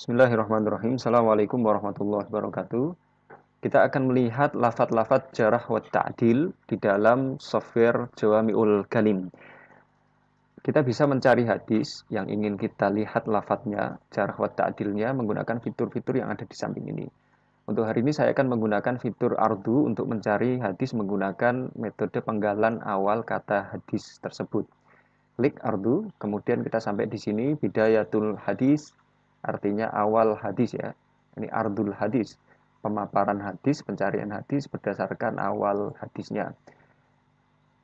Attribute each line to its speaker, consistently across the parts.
Speaker 1: Bismillahirrahmanirrahim. Assalamualaikum warahmatullahi wabarakatuh. Kita akan melihat lafadz-lafadz jarah wa ta'dil di dalam software Jawami'ul Kalim. Kita bisa mencari hadis yang ingin kita lihat lafadznya, jarah wa ta'dilnya menggunakan fitur-fitur yang ada di samping ini. Untuk hari ini saya akan menggunakan fitur ardu untuk mencari hadis menggunakan metode penggalan awal kata hadis tersebut. Klik ardu, kemudian kita sampai di sini bidayatul hadis, artinya awal hadis ya. Ini ardul hadis, pemaparan hadis, pencarian hadis berdasarkan awal hadisnya.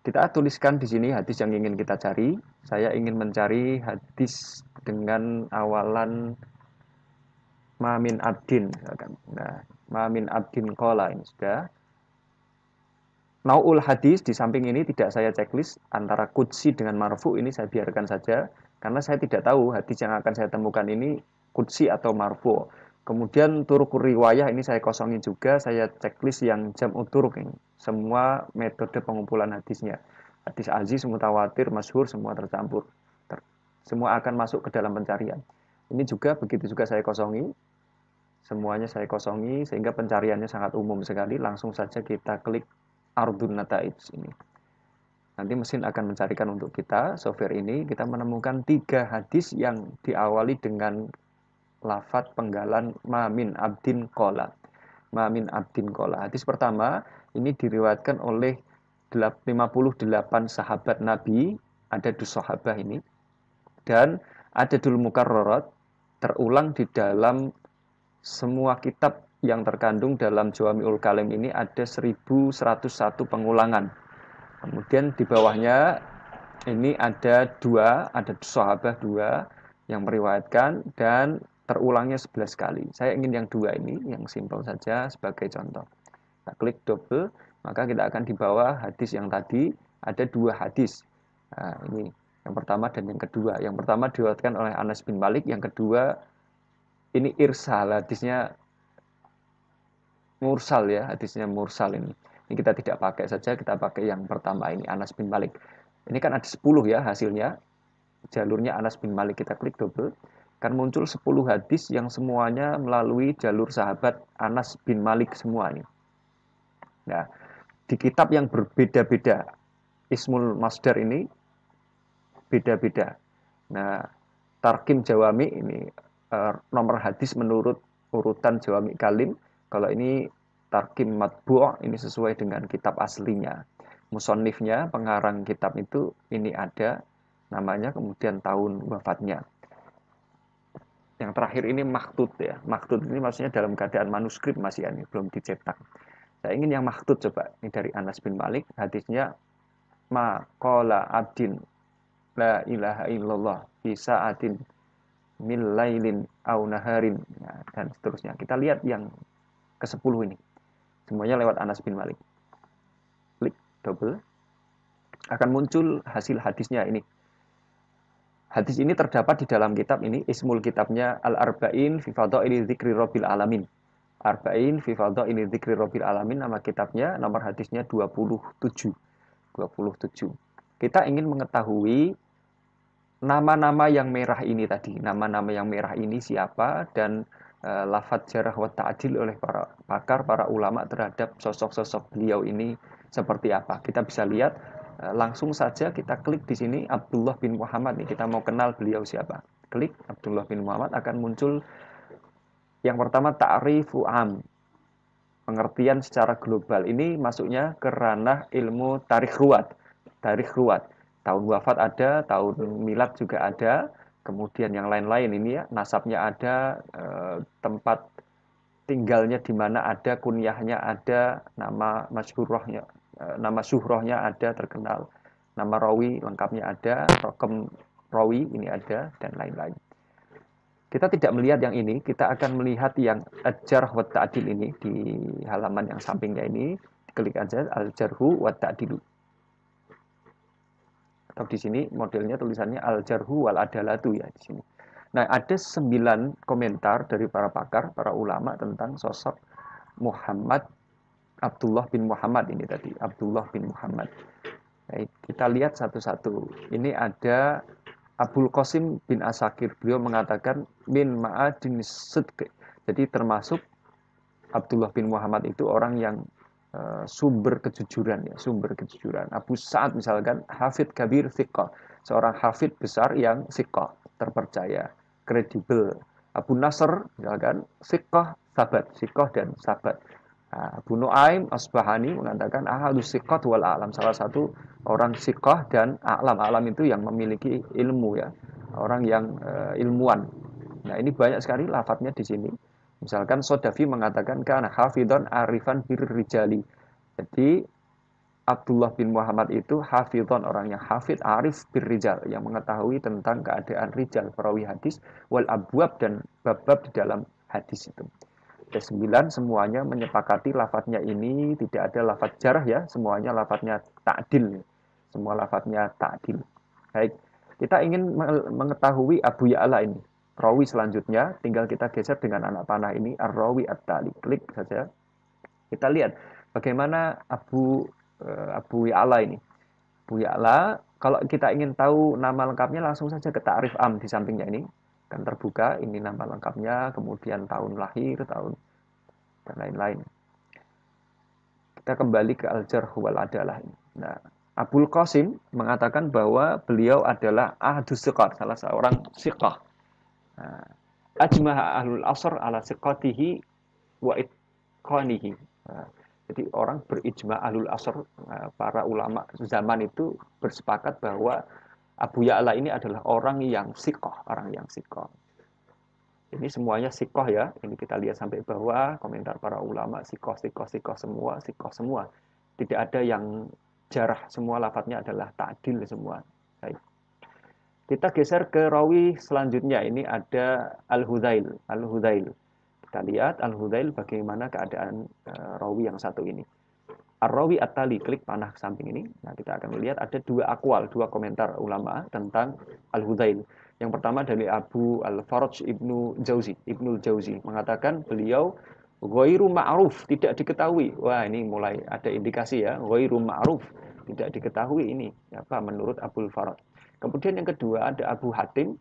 Speaker 1: Kita tuliskan di sini hadis yang ingin kita cari. Saya ingin mencari hadis dengan awalan mamin abdin misalkan. Nah, mamin abdin qala ini sudah. Nau'ul hadis di samping ini tidak saya checklist antara qudsi dengan marfu, ini saya biarkan saja karena saya tidak tahu hadis yang akan saya temukan ini qudsi atau marfu. Kemudian turuq riwayah ini saya kosongin juga, saya checklist yang jam'u turuq ini. Semua metode pengumpulan hadisnya. Hadis aziz, mutawatir, masyhur semua tercampur. Semua akan masuk ke dalam pencarian. Ini juga begitu juga saya kosongi. Semuanya saya kosongi sehingga pencariannya sangat umum sekali. Langsung saja kita klik Ardun Nataij ini. Nanti mesin akan mencarikan untuk kita, software ini, kita menemukan 3 hadis yang diawali dengan lafadz penggalan Mamin Abdin Qola. Mamin Abdin Qola. Hadis pertama, ini diriwayatkan oleh 58 sahabat Nabi, ada dus sahabah ini, dan ada dul mukarrarat, terulang di dalam semua kitab yang terkandung dalam Jawami'ul Kalim ini ada 1101 pengulangan. Kemudian di bawahnya ini ada ada sahabat 2 yang meriwayatkan dan terulangnya 11 kali. Saya ingin yang 2 ini, yang simpel saja sebagai contoh. Kita klik double, maka kita akan di bawah hadis yang tadi ada 2 hadis. Nah, ini yang pertama dan yang kedua. Yang pertama diriwayatkan oleh Anas bin Malik, yang kedua ini irsal, hadisnya mursal ya, hadisnya mursal ini. Ini kita tidak pakai saja, kita pakai yang pertama ini, Anas bin Malik. Ini kan ada 10 ya hasilnya, jalurnya Anas bin Malik, kita klik double, kan muncul 10 hadis yang semuanya melalui jalur sahabat Anas bin Malik semua ini. Nah, di kitab yang berbeda-beda, Ismul Masdar ini beda-beda. Nah, Tarkim Jawami ini nomor hadis menurut urutan Jawami Kalim. Kalau ini Tarkim Matbu' ini sesuai dengan kitab aslinya. Musonifnya, pengarang kitab itu ini ada namanya, kemudian tahun wafatnya. Yang terakhir ini maktut ya. Maktut ini maksudnya dalam keadaan manuskrip masih ini, belum dicetak. Saya ingin yang maktut coba. Ini dari Anas bin Malik, hadisnya ma qala abdin la ilaha illallah fi sa'atin min lailin au naharin, nah, dan seterusnya. Kita lihat yang ke-10 ini. Semuanya lewat Anas bin Malik. Klik double, akan muncul hasil hadisnya ini. Hadis ini terdapat di dalam kitab ini, ismul kitabnya Al-Arba'in fi Fadaili Dzikri Rabbil Alamin. Arba'in fi Fadaili Dzikri Rabbil Alamin, nama kitabnya, nomor hadisnya 27. 27. Kita ingin mengetahui nama-nama yang merah ini tadi, nama-nama yang merah ini siapa, dan lafadz jarah wa ta'dil oleh para pakar, para ulama terhadap sosok-sosok beliau ini seperti apa. Kita bisa lihat langsung saja, kita klik di sini Abdullah bin Muhammad nih, kita mau kenal beliau siapa. Klik Abdullah bin Muhammad, akan muncul yang pertama ta'rifu am, pengertian secara global. Ini masuknya ke ranah ilmu tarikh ruwat. Tarikh ruwat. Tahun wafat ada, tahun milad juga ada, kemudian yang lain-lain ini ya, nasabnya ada, tempat tinggalnya di mana ada, kunyahnya ada, nama masyhurahnya, nama syuhrahnya ada, terkenal, nama rawi lengkapnya ada, rokem rawi ini ada, dan lain-lain. Kita tidak melihat yang ini, kita akan melihat yang al-jarh wa ta'dil ini di halaman yang sampingnya ini. Klik aja al-jarhu wa ta'dilu. Atau di sini modelnya tulisannya al-jarhu wal adalatu ya di sini. Nah, ada 9 komentar dari para pakar, para ulama tentang sosok Muhammad Abdullah bin Muhammad ini tadi, Abdullah bin Muhammad. Baik, kita lihat satu-satu. Ini ada Abul Qasim bin Asakir, beliau mengatakan min ma'adin sidq. Jadi termasuk Abdullah bin Muhammad itu orang yang sumber kejujuran ya, sumber kejujuran. Abu Sa'ad misalkan hafid kabir thiqah, seorang hafid besar yang thiqah, terpercaya, kredibel. Abu Nasr misalkan thiqah, sabat, thiqah dan sabat. Nah, Abu Nuaim Asbahani mengatakan ahadus thiqat wal a'lam, salah satu orang thiqah dan a'lam. A'lam itu yang memiliki ilmu ya, orang yang ilmuwan. Nah, ini banyak sekali lafadznya di sini. Misalkan Sodafi mengatakan kana hafidhon arifan bir rijali. Jadi Abdullah bin Muhammad itu hafidhon, orang yang hafid, arif bir rijal, yang mengetahui tentang keadaan rijal, perawi hadis, wal abwab dan bab-bab di dalam hadis itu. Ada 9, semuanya menyepakati lafadznya ini tidak ada lafadz jarah ya, semuanya lafadznya ta'dil. Semua lafadznya ta'dil. Baik, kita ingin mengetahui Abu Ya'la ini. Rawi selanjutnya, tinggal kita geser dengan anak panah ini, Ar-Rawi At-Tali. Klik saja. Kita lihat bagaimana Abu Ya'la ini. Abu Ya'la, kalau kita ingin tahu nama lengkapnya, langsung saja ke ta'rif am di sampingnya ini. Kan terbuka, ini nama lengkapnya, kemudian tahun lahir, tahun, dan lain-lain. Kita kembali ke Al-Jarh wal Adalah ini. Nah, Abul Qasim mengatakan bahwa beliau adalah ahadus siqat, salah seorang siqah. Nah, ajmaha ahlul asr ala siqatihi wa itqanihi. Nah, jadi orang berijma ahlul asr, para ulama zaman itu bersepakat bahwa Abu Ya'la ini adalah orang yang siqah, orang yang siqah. Ini semuanya siqah ya. Ini kita lihat sampai bawah komentar para ulama, siqah, siqah, siqah semua, siqah semua. Tidak ada yang jarah, semua lafadznya adalah ta'dil semua. Baik. Kita geser ke rawi selanjutnya. Ini ada Al-Hudzail. Al-Hudzail. Kita lihat Al-Hudzail bagaimana keadaan rawi yang satu ini. Ar-Rawi At-Tali, klik panah ke samping ini. Nah, kita akan melihat ada dua akwal, dua komentar ulama tentang Al-Hudzail. Yang pertama dari Abu Al-Faraj Ibnu Jauzi mengatakan beliau ghairu ma'ruf, tidak diketahui. Wah, ini mulai ada indikasi ya, ghairu ma'ruf, tidak diketahui ini apa menurut Abu Al-Faraj. Kemudian yang kedua ada Abu Hatim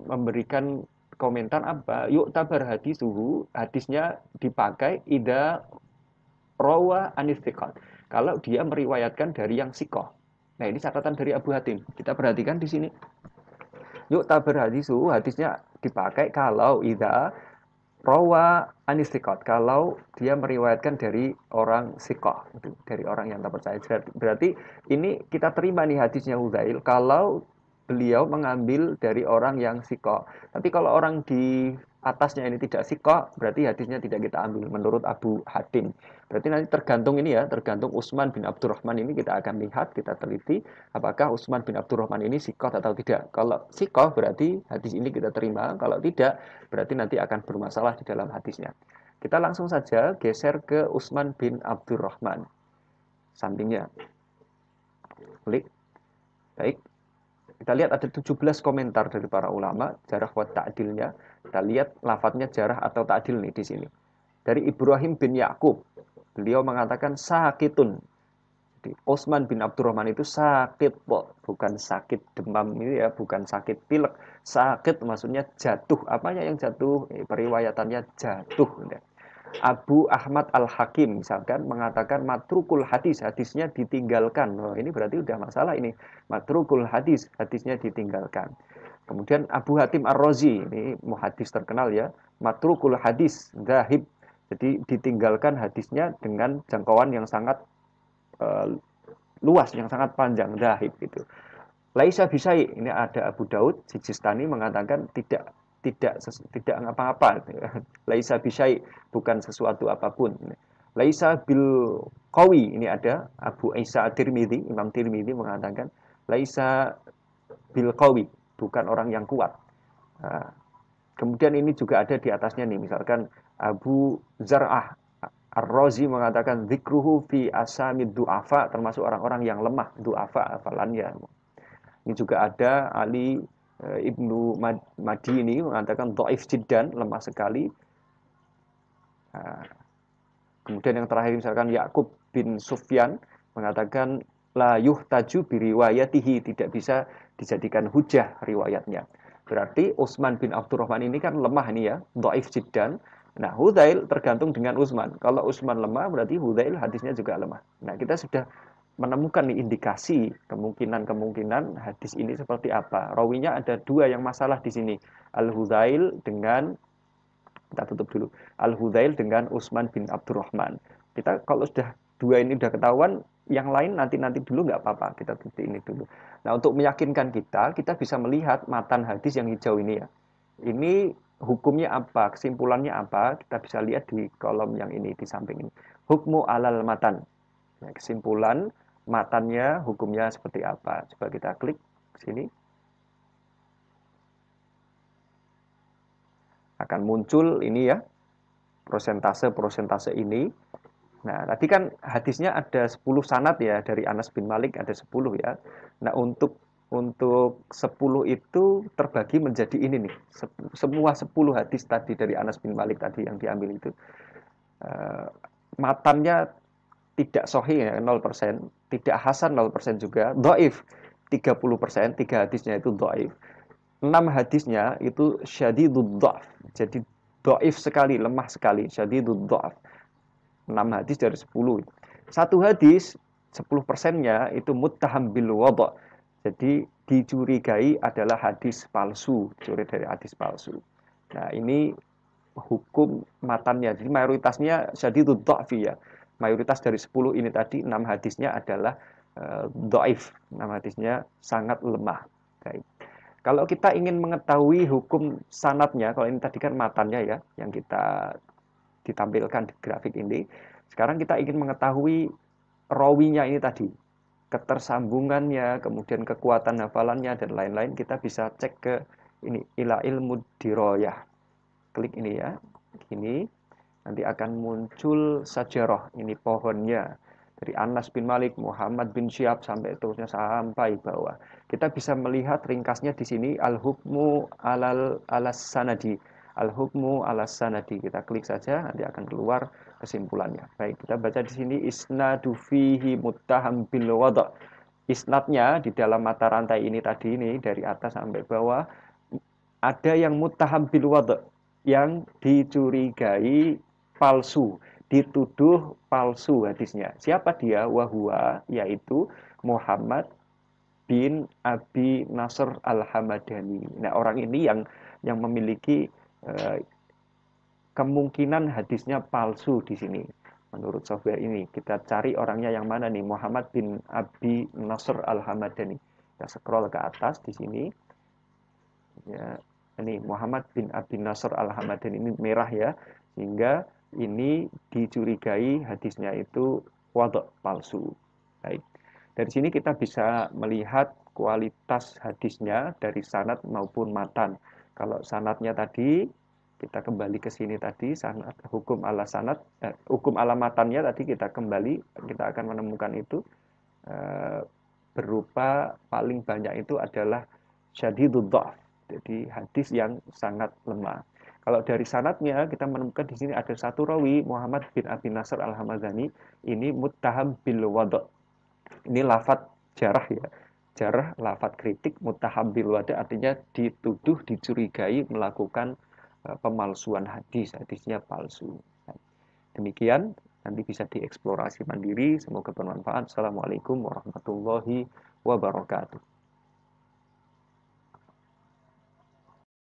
Speaker 1: memberikan komentar apa? Yuk tabar hadisuhu, hadisnya dipakai ida rawa anistiqat. Kalau dia meriwayatkan dari yang sikoh. Nah, ini catatan dari Abu Hatim. Kita perhatikan di sini. Yuk tabar hadisu, hadisnya dipakai kalau ida rawa anistiqat. Kalau dia meriwayatkan dari orang sikoh, dari orang yang terpercaya. Berarti ini kita terima nih hadisnya Hudzail kalau beliau mengambil dari orang yang sikoh. Tapi kalau orang di atasnya ini tidak sikoh, berarti hadisnya tidak kita ambil menurut Abu Hatim. Berarti nanti tergantung ini ya, tergantung Utsman bin Abdurrahman ini kita akan lihat, kita teliti apakah Utsman bin Abdurrahman ini sikoh atau tidak. Kalau sikoh berarti hadis ini kita terima, kalau tidak berarti nanti akan bermasalah di dalam hadisnya. Kita langsung saja geser ke Utsman bin Abdurrahman. Sampingnya. Klik. Baik. Kita lihat ada 17 komentar dari para ulama jarah wa ta'dilnya. Kita lihat lafadznya jarah atau ta'dil nih di sini. Dari Ibrahim bin Ya'qub, beliau mengatakan sakitun. Jadi Utsman bin Abdurrahman itu sakit, bukan sakit demam ini ya, bukan sakit pilek. Sakit maksudnya jatuh. Apanya yang jatuh? Periwayatannya jatuh. Abu Ahmad Al-Hakim misalkan mengatakan matrukul hadis, hadisnya ditinggalkan. Oh, ini berarti udah masalah ini. Matrukul hadis, hadisnya ditinggalkan. Kemudian Abu Hatim Ar-Razi, ini muhadis terkenal ya. Matrukul hadis, zahib. Jadi ditinggalkan hadisnya dengan jangkauan yang sangat luas, yang sangat panjang, zahib gitu. Laisa Bisai, ini ada Abu Daud Sijistani mengatakan tidak apa-apa. Laisa Bisai, bukan sesuatu apapun. Laisa bil qawi, ini ada Abu Isa Tirmidzi, Imam Tirmidzi mengatakan laisa bil qawi, bukan orang yang kuat. Nah, kemudian ini juga ada di atasnya nih, misalkan Abu Zar'ah Ar-Razi mengatakan dzikruhu fi asamid du'afa, termasuk orang-orang yang lemah, du'afa hafalannya. Ini juga ada Ali Ibnu Madini mengatakan dhaif jiddan, lemah sekali. Nah, kemudian yang terakhir misalkan Yakub bin Sufyan mengatakan la yuhtaju biriwayatihi, tidak bisa dijadikan hujah riwayatnya. Berarti Utsman bin Abdurrahman ini kan lemah ini ya, dhaif jiddan. Nah, Hudzail tergantung dengan Utsman. Kalau Utsman lemah berarti Hudzail hadisnya juga lemah. Nah, kita sudah menemukan nih indikasi kemungkinan hadis ini seperti apa. Rawinya ada dua yang masalah di sini. Al-Hudzail dengan, kita tutup dulu, Al-Hudzail dengan Utsman bin Abdurrahman. Kita kalau sudah dua ini udah ketahuan, yang lain nanti dulu nggak apa-apa, kita tutup ini dulu. Nah, untuk meyakinkan kita bisa melihat matan hadis yang hijau ini ya. Ini hukumnya apa, kesimpulannya apa, kita bisa lihat di kolom yang ini, di samping ini. Hukmu alal matan. Nah, kesimpulan matannya, hukumnya seperti apa. Coba kita klik sini. Akan muncul ini ya, prosentase ini. Nah, tadi kan hadisnya ada 10 sanad ya, dari Anas bin Malik ada 10 ya. Nah, untuk 10 itu terbagi menjadi ini nih. Semua 10 hadis tadi dari Anas bin Malik tadi yang diambil itu. Matannya tidak sahih ya, 0%, tidak hasan 0% juga, dhaif 30%, 3 hadisnya itu dhaif. 6 hadisnya itu syadidud dhaf. Jadi dhaif sekali, lemah sekali, syadidud dhaf. 6 hadis dari 10. Satu hadis 10%-nya itu muttaham bil wada'. Jadi dicurigai adalah hadis palsu, curi dari hadis palsu. Nah, ini hukum matannya. Jadi mayoritasnya syadidud dha'fi ya. Mayoritas dari 10 ini tadi 6 hadisnya adalah dhaif. 6 hadisnya sangat lemah. Baik. Kalau kita ingin mengetahui hukum sanatnya, kalau ini tadi kan matannya ya, yang kita ditampilkan di grafik ini. Sekarang kita ingin mengetahui rawinya ini tadi, ketersambungannya, kemudian kekuatan hafalannya dan lain-lain. Kita bisa cek ke ini ila ilmu diroyah. Klik ini ya, gini. Nanti akan muncul sajarah, ini pohonnya. Dari Anas bin Malik, Muhammad bin Syihab sampai terusnya sampai bawah. Kita bisa melihat ringkasnya di sini al-hukmu alas sanadi. Al-hukmu alas sanadi. Kita klik saja, nanti akan keluar kesimpulannya. Baik, kita baca di sini isnadu fihi muttaham bil wada'. Isnadnya di dalam mata rantai ini tadi ini dari atas sampai bawah ada yang muttaham bil wada', yang dicurigai palsu, dituduh palsu hadisnya. Siapa dia? Wahwa, yaitu Muhammad bin Abi Nasr Al-Hamadani. Nah, orang ini yang memiliki kemungkinan hadisnya palsu di sini. Menurut software ini, kita cari orangnya yang mana nih? Muhammad bin Abi Nasr Al-Hamadani. Kita scroll ke atas di sini. Ya, ini Muhammad bin Abi Nasr Al-Hamadani, ini merah ya, sehingga ini dicurigai hadisnya itu wada', palsu. Baik. Dari sini kita bisa melihat kualitas hadisnya dari sanad maupun matan. Kalau sanadnya tadi, kita kembali ke sini tadi, sanad, hukum ala sanad, hukum ala matannya tadi kita kembali, kita akan menemukan itu berupa paling banyak itu adalah syadidud dha'f. Jadi hadis yang sangat lemah. Kalau dari sanadnya kita menemukan di sini ada satu rawi, Muhammad bin Abi Nasr Al-Hamadani, ini muttaham bil wada'. Ini lafadz jarah ya. Jarah, lafadz kritik, muttaham bil wada' artinya dituduh, dicurigai melakukan pemalsuan hadis, hadisnya palsu. Demikian, nanti bisa dieksplorasi mandiri. Semoga bermanfaat. Assalamualaikum warahmatullahi wabarakatuh.